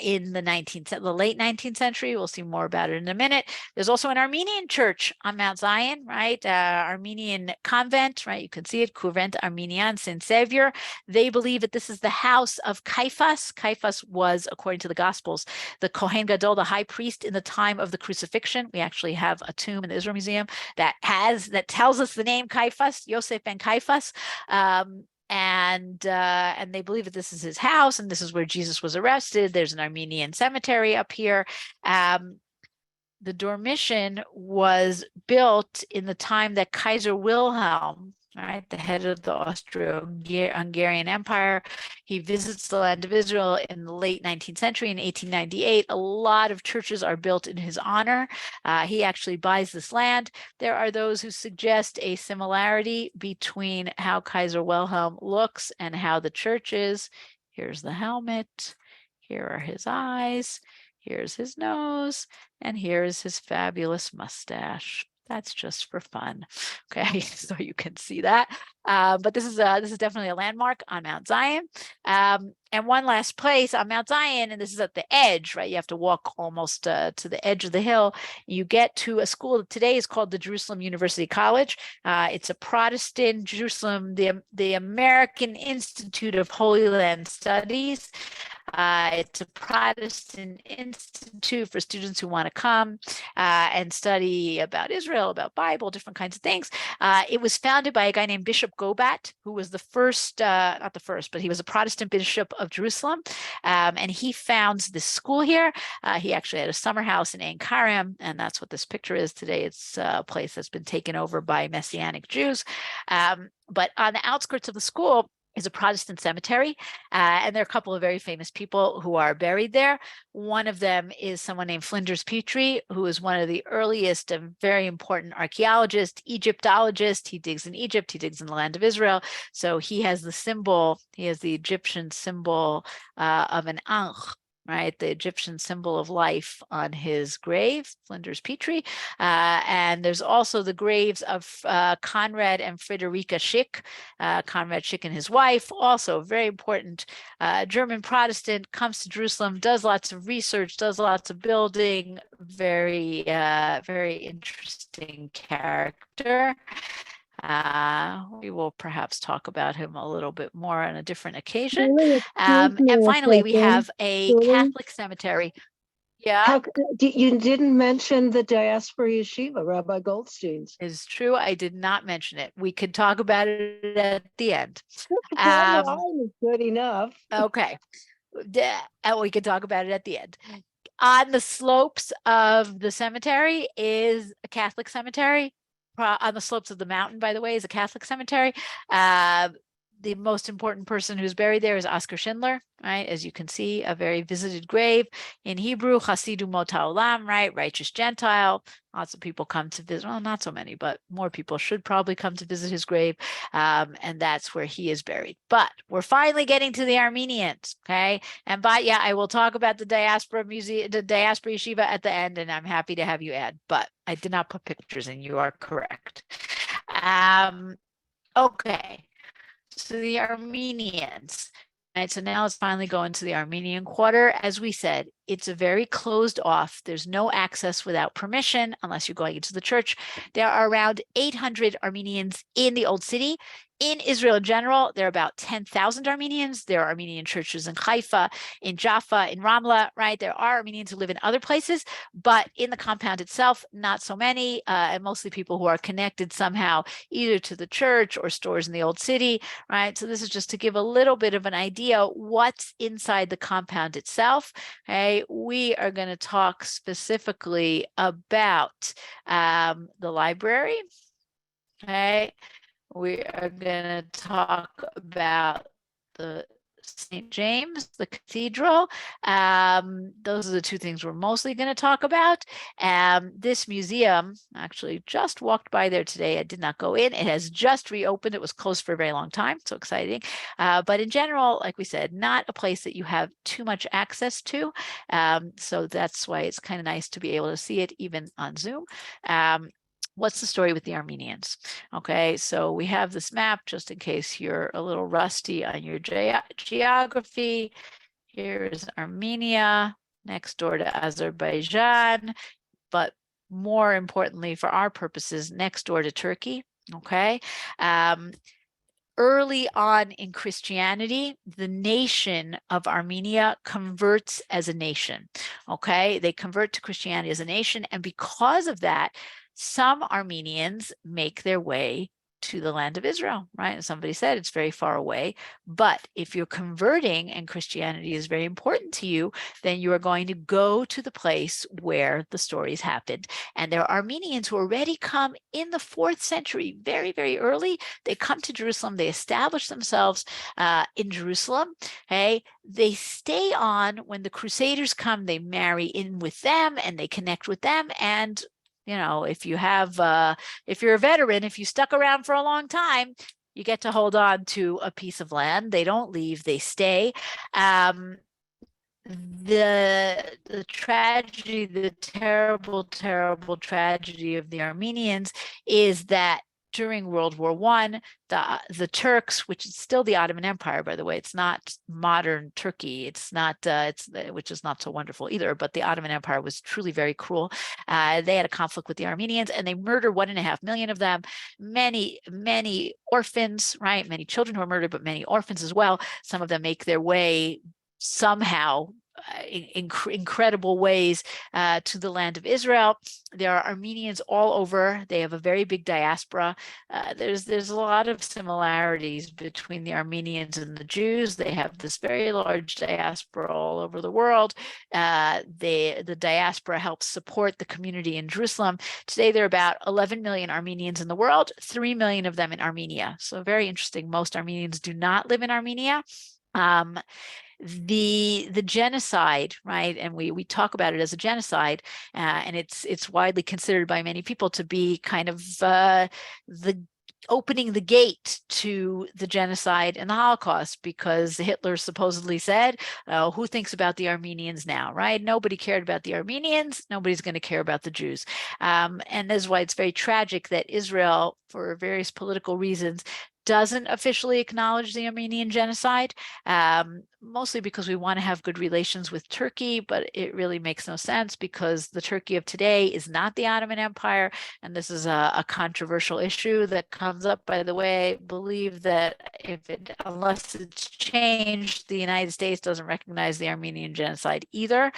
in the late 19th century. We'll see more about it in a minute. There's also an Armenian church on Mount Zion, right? Armenian convent, right? You can see it, Couvent Arménien Saint-Sauveur. They believe that this is the house of Caiaphas. Caiaphas was, according to the Gospels, the Kohen Gadol, the high priest in the time of the crucifixion. We actually have a tomb in the Israel Museum that tells us the name Caiaphas, Yosef ben Caiaphas. And they believe that this is his house, and this is where Jesus was arrested. There's an Armenian cemetery up here. The Dormition was built in the time that Kaiser Wilhelm, right, the head of the Austro-Hungarian Empire, he visits the land of Israel in the late 19th century in 1898. A lot of churches are built in his honor. He actually buys this land. There are those who suggest a similarity between how Kaiser Wilhelm looks and how the church is. Here's the helmet. Here are his eyes. Here's his nose. And here's his fabulous mustache. That's just for fun. Okay, so you can see that. But this is definitely a landmark on Mount Zion. And one last place on Mount Zion, and this is at the edge, right? You have to walk almost to the edge of the hill. You get to a school that today is called the Jerusalem University College. It's a Protestant Jerusalem, the American Institute of Holy Land Studies. It's a Protestant institute for students who want to come and study about Israel, about Bible, different kinds of things. It was founded by a guy named Bishop Gobat, who was the first, not the first, but he was a Protestant bishop of Jerusalem. And he founds this school here. He actually had a summer house in Ein Karim, and that's what this picture is today. It's a place that's been taken over by Messianic Jews. But on the outskirts of the school is a Protestant cemetery, and there are a couple of very famous people who are buried there. One of them is someone named Flinders Petrie, who is one of the earliest and very important archaeologists, Egyptologists. He digs in Egypt, he digs in the land of Israel. So he has the Egyptian symbol of an ankh, right? The Egyptian symbol of life on his grave, Flinders Petrie. And there's also the graves of Conrad and Friederike Schick. Conrad Schick and his wife, also very important German Protestant, comes to Jerusalem, does lots of research, does lots of building, very, very interesting character. We will perhaps talk about him a little bit more on a different occasion. And finally, we have a Catholic cemetery. Yeah. You didn't mention the Diaspora Yeshiva, Rabbi Goldstein's. It's true. I did not mention it. We could talk about it at the end. Good enough. Okay. And we could talk about it at the end. On the slopes of the cemetery is a Catholic cemetery. On the slopes of the mountain, by the way, is a Catholic cemetery. The most important person who's buried there is Oskar Schindler, right? As you can see, a very visited grave. In Hebrew, Hasidu Mot HaOlam, right? Righteous Gentile. Lots of people come to visit. Well, not so many, but more people should probably come to visit his grave. And that's where he is buried. But we're finally getting to the Armenians, okay? But yeah, I will talk about the Diaspora Museum, the Diaspora Yeshiva at the end, and I'm happy to have you add. But I did not put pictures in. You are correct. Okay. So the Armenians, right? So now let's finally go into the Armenian quarter. As we said, It's a very closed off. There's no access without permission unless you're going into the church. There are around 800 Armenians in the Old City. In Israel in general, there are about 10,000 Armenians. There are Armenian churches in Haifa, in Jaffa, in Ramla, right? There are Armenians who live in other places, but in the compound itself, not so many, and mostly people who are connected somehow either to the church or stores in the Old City, right? So this is just to give a little bit of an idea what's inside the compound itself. Okay, we are going to talk specifically about the library. Okay, we are going to talk about the St. James, the cathedral. Those are the two things we're mostly going to talk about. This museum, actually just walked by there today. I did not go in. It has just reopened. It was closed for a very long time. So exciting. But in general, like we said, not a place that you have too much access to. So that's why it's kind of nice to be able to see it even on Zoom. What's the story with the Armenians? Okay, so we have this map just in case you're a little rusty on your geography. Here is Armenia next door to Azerbaijan, but more importantly for our purposes, next door to Turkey. Okay. Early on in Christianity, the nation of Armenia converts as a nation. Okay, they convert to Christianity as a nation. And because of that, some Armenians make their way to the land of Israel, right? And somebody said it's very far away. But if you're converting and Christianity is very important to you, then you are going to go to the place where the stories happened. And there are Armenians who already come in the 4th century, very, very early. They come to Jerusalem. They establish themselves in Jerusalem. Okay, they stay on when the Crusaders come. They marry in with them and they connect with them. And you know, if you have, if you're a veteran, if you stuck around for a long time, you get to hold on to a piece of land. They don't leave; they stay. The tragedy, the terrible, terrible tragedy of the Armenians is that during World War I, the Turks, which is still the Ottoman Empire, by the way, it's not modern Turkey. It's not, which is not so wonderful either. But the Ottoman Empire was truly very cruel. They had a conflict with the Armenians, and they murdered 1.5 million of them. Many, many orphans, right? Many children who are murdered, but many orphans as well. Some of them make their way somehow incredible ways to the land of Israel. There are Armenians all over. They have a very big diaspora. There's a lot of similarities between the Armenians and the Jews. They have this very large diaspora all over the world. The diaspora helps support the community in Jerusalem. Today, there are about 11 million Armenians in the world, 3 million of them in Armenia. So very interesting. Most Armenians do not live in Armenia. The genocide, right? And we talk about it as a genocide, and it's widely considered by many people to be kind of the opening the gate to the genocide and the Holocaust, because Hitler supposedly said, who thinks about the Armenians now, right? Nobody cared about the Armenians. Nobody's going to care about the Jews. And that's why it's very tragic that Israel, for various political reasons, doesn't officially acknowledge the Armenian genocide, mostly because we want to have good relations with Turkey, but it really makes no sense because the Turkey of today is not the Ottoman Empire, and this is a controversial issue that comes up, by the way. I believe that unless it's changed, the United States doesn't recognize the Armenian genocide either,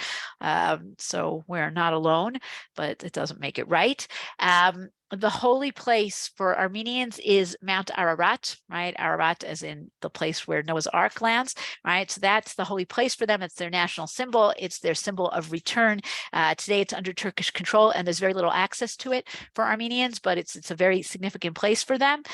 so we're not alone, but it doesn't make it right. The holy place for Armenians is Mount Ararat, right? Ararat as in the place where Noah's Ark lands, right? So that's the holy place for them. It's their national symbol. It's their symbol of return. Today it's under Turkish control and there's very little access to it for Armenians, but it's a very significant place for them.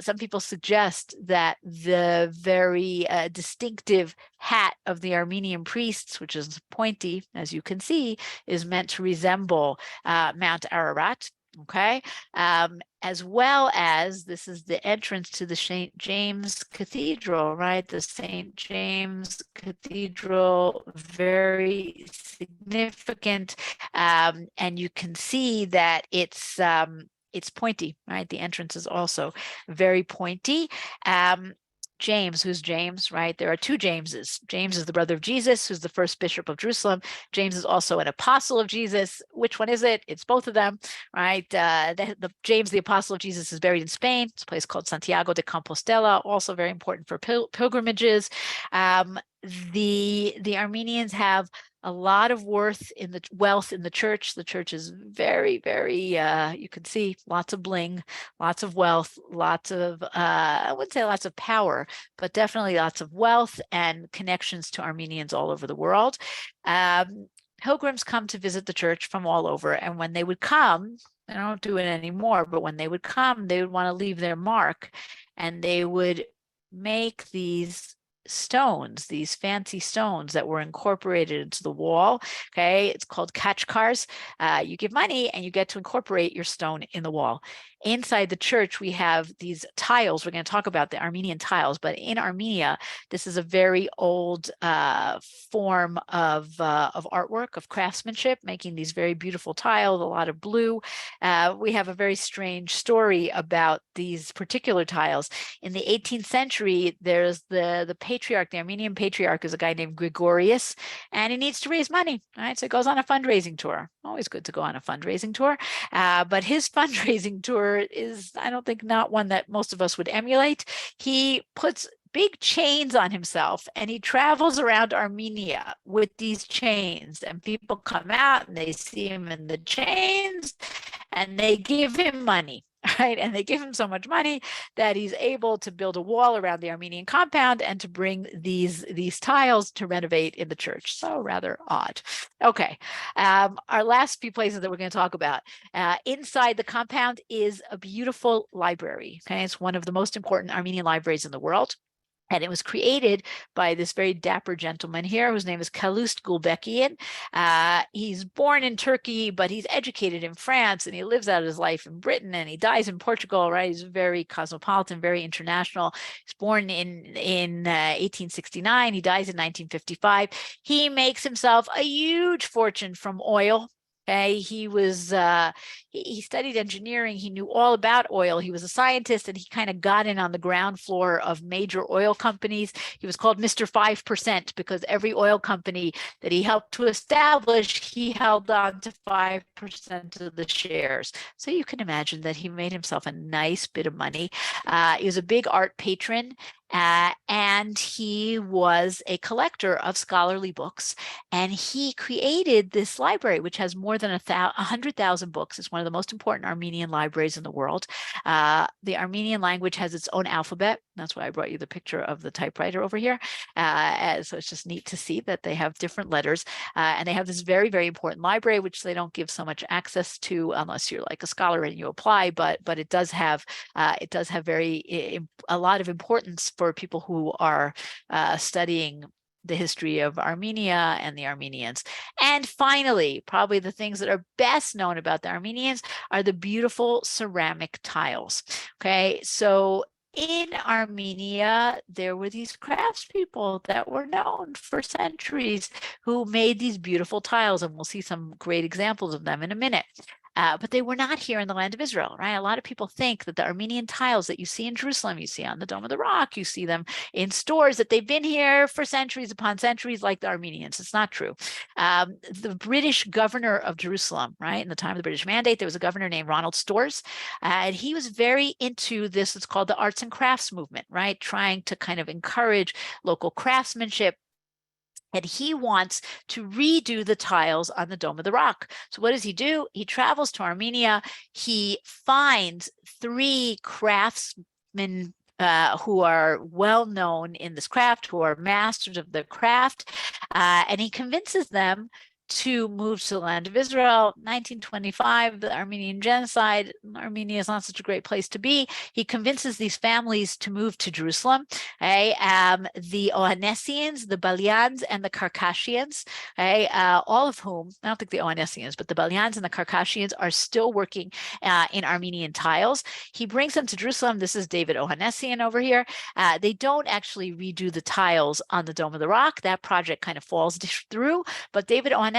Some people suggest that the very distinctive hat of the Armenian priests, which is pointy, as you can see, is meant to resemble Mount Ararat. Okay, as well as this is the entrance to the St. James Cathedral, right? The St. James Cathedral, very significant, and you can see that it's pointy, right? The entrance is also very pointy. James, who's James, right? There are two Jameses. James is the brother of Jesus, who's the first bishop of Jerusalem. James is also an apostle of Jesus. Which one is it? It's both of them, right? James, the apostle of Jesus, is buried in Spain. It's a place called Santiago de Compostela, also very important for pilgrimages. The Armenians have a lot of wealth in the church. The church is very, very, you can see lots of bling, lots of wealth, lots of, I wouldn't say lots of power, but definitely lots of wealth and connections to Armenians all over the world. Pilgrims come to visit the church from all over. And when they would come, they don't do it anymore, but when they would come, they would want to leave their mark, and they would make these stones, these fancy stones that were incorporated into the wall. Okay, it's called kachkars. You give money and you get to incorporate your stone in the wall. Inside the church, we have these tiles. We're going to talk about the Armenian tiles, but in Armenia, this is a very old form of artwork, of craftsmanship, making these very beautiful tiles, a lot of blue. We have a very strange story about these particular tiles. In the 18th century, there's the patriarch, the Armenian patriarch is a guy named Gregorius, and he needs to raise money, right? So he goes on a fundraising tour. Always good to go on a fundraising tour. But his fundraising tour is, I don't think, not one that most of us would emulate. He puts big chains on himself and he travels around Armenia with these chains, and people come out and they see him in the chains and they give him money. Right. And they give him so much money that he's able to build a wall around the Armenian compound and to bring these tiles to renovate in the church. So rather odd. Okay. Our last few places that we're going to talk about. Inside the compound is a beautiful library. Okay. It's one of the most important Armenian libraries in the world. And it was created by this very dapper gentleman here, whose name is Calouste Gulbenkian. He's born in Turkey, but he's educated in France, and he lives out his life in Britain, and he dies in Portugal, right? He's very cosmopolitan, very international. He's born in 1869. He dies in 1955. He makes himself a huge fortune from oil. Okay, he studied engineering. He knew all about oil. He was a scientist, and he kind of got in on the ground floor of major oil companies. He was called Mr. 5% because every oil company that he helped to establish, he held on to 5% of the shares. So you can imagine that he made himself a nice bit of money. He was a big art patron. And he was a collector of scholarly books, and he created this library, which has more than 100,000 books. It's one of the most important Armenian libraries in the world. The Armenian language has its own alphabet. That's why I brought you the picture of the typewriter over here. So it's just neat to see that they have different letters, and they have this very, very important library, which they don't give so much access to unless you're like a scholar and you apply. But it does have a lot of importance for people who are studying the history of Armenia and the Armenians. And finally, probably the things that are best known about the Armenians are the beautiful ceramic tiles. Okay, so in Armenia, there were these craftspeople that were known for centuries who made these beautiful tiles, and we'll see some great examples of them in a minute. But they were not here in the land of Israel, right? A lot of people think that the Armenian tiles that you see in Jerusalem, you see on the Dome of the Rock, you see them in stores, that they've been here for centuries upon centuries like the Armenians. It's not true. The British governor of Jerusalem, right, in the time of the British Mandate, there was a governor named Ronald Storrs, and he was very into this. It's called the arts and crafts movement, right? Trying to kind of encourage local craftsmanship. And he wants to redo the tiles on the Dome of the Rock. So what does he do? He travels to Armenia. He finds 3 craftsmen who are well known in this craft, who are masters of the craft, and he convinces them to move to the land of Israel. 1925, the Armenian genocide. Armenia is not such a great place to be. He convinces these families to move to Jerusalem. Okay? The Ohanessians, the Balyans, and the Karkashians, okay? All of whom, I don't think the Ohanessians, but the Balyans and the Karkashians are still working in Armenian tiles. He brings them to Jerusalem. This is David Ohanessian over here. They don't actually redo the tiles on the Dome of the Rock. That project kind of falls through, but David Ohanessian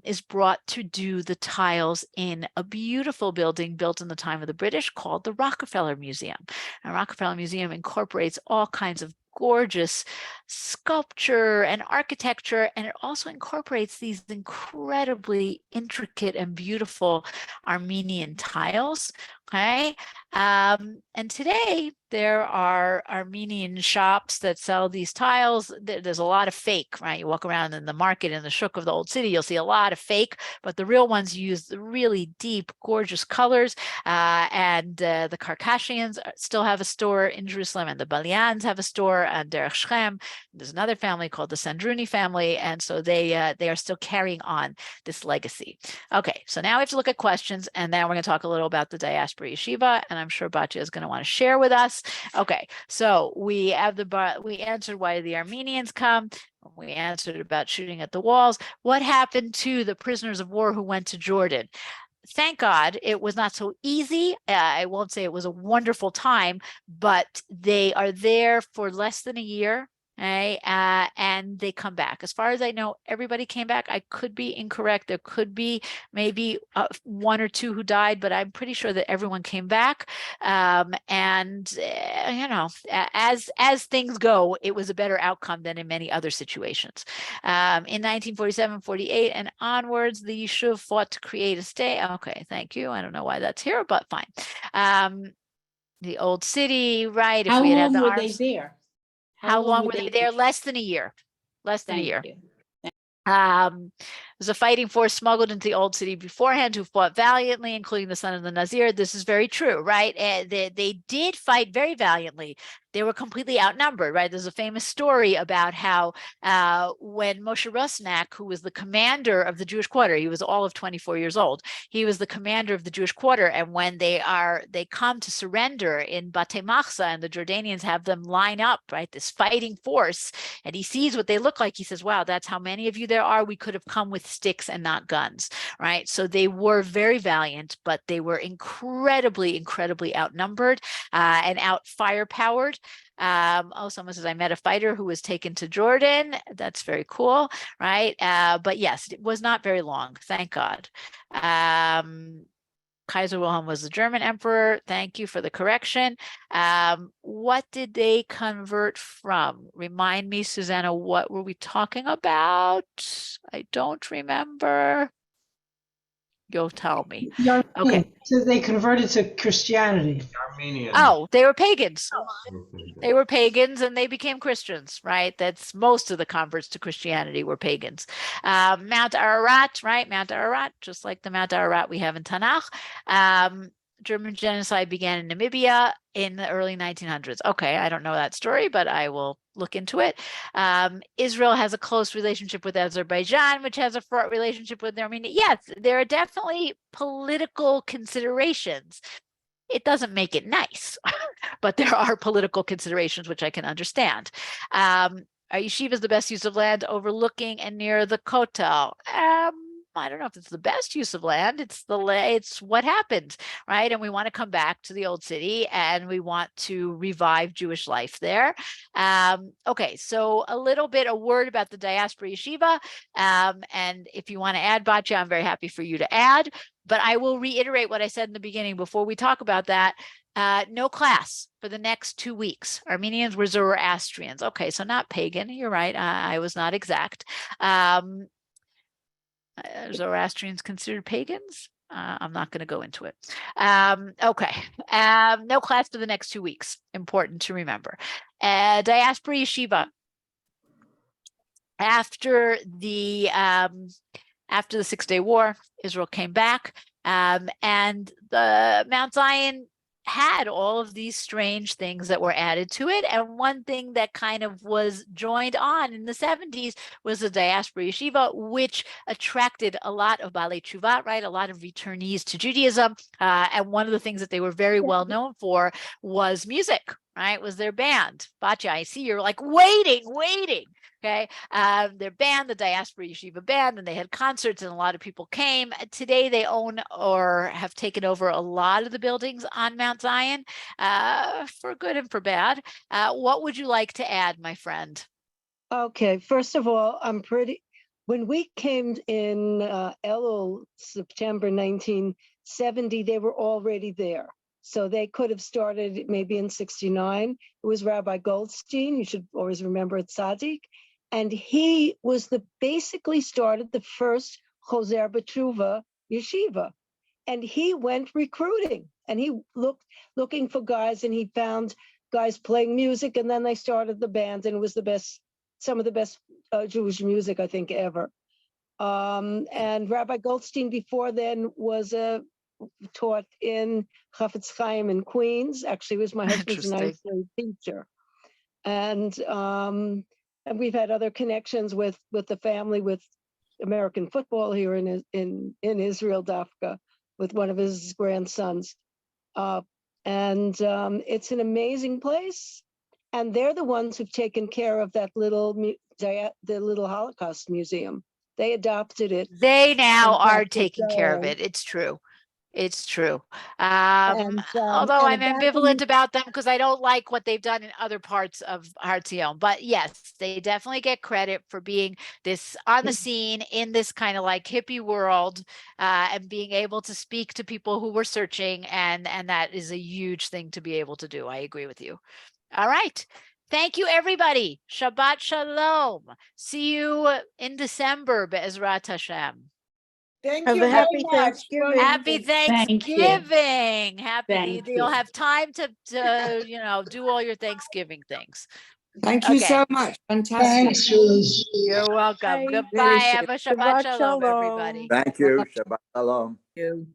is brought to do the tiles in a beautiful building built in the time of the British called the Rockefeller Museum. And Rockefeller Museum incorporates all kinds of gorgeous sculpture and architecture, and it also incorporates these incredibly intricate and beautiful Armenian tiles. Okay. And today there are Armenian shops that sell these tiles. There's a lot of fake, right? You walk around in the market in the shuk of the old city, you'll see a lot of fake, but the real ones use the really deep, gorgeous colors. And the Karkashians still have a store in Jerusalem, and the Balians have a store on Derech Shem. There's another family called the Sandruni family, and so they are still carrying on this legacy. Okay, so now we have to look at questions, and then we're going to talk a little about the diaspora yeshiva, and I'm sure Batya is going to want to share with us. Okay, so we answered why the Armenians come. We answered about shooting at the walls. What happened to the prisoners of war who went to Jordan? Thank God it was not so easy. I won't say it was a wonderful time, but they are there for less than a year. Okay, and they come back. As far as I know, everybody came back. I could be incorrect. There could be maybe one or two who died, but I'm pretty sure that everyone came back. And you know, as things go, it was a better outcome than in many other situations. In 1947, 48, and onwards, the Yishuv fought to create a state. Okay, thank you. I don't know why that's here, but fine. The old city, right? If How we had long the were arms, they there? how long were they there? Less than a year. Less than a year. You. Was a fighting force smuggled into the old city beforehand who fought valiantly, including the son of the Nazir. This is very true, right? They did fight very valiantly. They were completely outnumbered, right? There's a famous story about how when Moshe Rusnak, who was the commander of the Jewish quarter, he was all of 24 years old. He was the commander of the Jewish quarter, and when they come to surrender in Batei Machsa, and the Jordanians have them line up, right? This fighting force, and he sees what they look like. He says, "Wow, that's how many of you there are. We could have come with sticks and not guns," right? So they were very valiant, but they were incredibly, incredibly outnumbered and out firepowered. Someone says, I met a fighter who was taken to Jordan. That's very cool, right? But yes, it was not very long, thank God. Kaiser Wilhelm was the German emperor. Thank you for the correction. What did they convert from? Remind me, Susanna, what were we talking about? I don't remember. You'll tell me. Okay. So they converted to Christianity. Armenian. Oh, they were pagans. They were pagans and they became Christians, right? That's most of the converts to Christianity were pagans. Mount Ararat, right? Mount Ararat, just like the Mount Ararat we have in Tanakh. German genocide began in Namibia in the early 1900s. Okay, I don't know that story, but I will look into it. Israel has a close relationship with Azerbaijan, which has a fraught relationship with Armenia. Yes, there are definitely political considerations. It doesn't make it nice, but there are political considerations which I can understand. Are yeshivas the best use of land overlooking and near the Kotel? I don't know if it's the best use of land. It's what happened, right? And we want to come back to the old city and we want to revive Jewish life there. Okay, so a word about the diaspora yeshiva. And if you want to add, Batya, I'm very happy for you to add. But I will reiterate what I said in the beginning before we talk about that. No class for the next 2 weeks. Armenians were Zoroastrians. Okay, so not pagan. You're right. I was not exact. Zoroastrians considered pagans? I'm not going to go into it. Okay. No class for the next 2 weeks. Important to remember. Diaspora yeshiva. After the 6-Day War, Israel came back, and the Mount Zion had all of these strange things that were added to it. And one thing that kind of was joined on in the 70s was the diaspora yeshiva, which attracted a lot of Balei Tshuva, right? A lot of returnees to Judaism. And one of the things that they were very well known for was music, right? Was their band. Batya, I see you're like waiting. Okay, their band, the Diaspora Yeshiva Band, and they had concerts and a lot of people came. Today they own or have taken over a lot of the buildings on Mount Zion, for good and for bad. What would you like to add, my friend? Okay, first of all, when we came in Elul, September 1970, they were already there. So they could have started maybe in 69. It was Rabbi Goldstein. You should always remember it's Tzaddik. And he was basically started the first Choser B'Tshuva yeshiva. And he went recruiting and he looking for guys, and he found guys playing music, and then they started the band, and it was some of the best Jewish music, I think, ever. And Rabbi Goldstein before then was taught in Chafetz Chaim in Queens. Actually, was my husband's ninth grade teacher. And we've had other connections with the family, with American football here in Israel, Dafka, with one of his grandsons. And it's an amazing place. And they're the ones who've taken care of that the little Holocaust museum. They adopted it. They now and are kept it taking care of going. it. It's true. It's true. And, Although I'm and back in ambivalent about them because I don't like what they've done in other parts of Har Zion. But yes, they definitely get credit for being this on the scene in this kind of like hippie world, and being able to speak to people who were searching. And that is a huge thing to be able to do. I agree with you. All right. Thank you, everybody. Shabbat Shalom. See you in December, Be'ezrat Hashem. Thank Have you a very happy much. Thanksgiving. Happy Thank you. Thanksgiving. Thank You'll you. have time to do all your Thanksgiving things. Thank you Okay. so much. Fantastic. Thanks, Julie. You're welcome. Bye. Goodbye. Really Have a Shabbat Shabbat Shalom, Shalom. everybody. Thank you. Shabbat Shalom. You.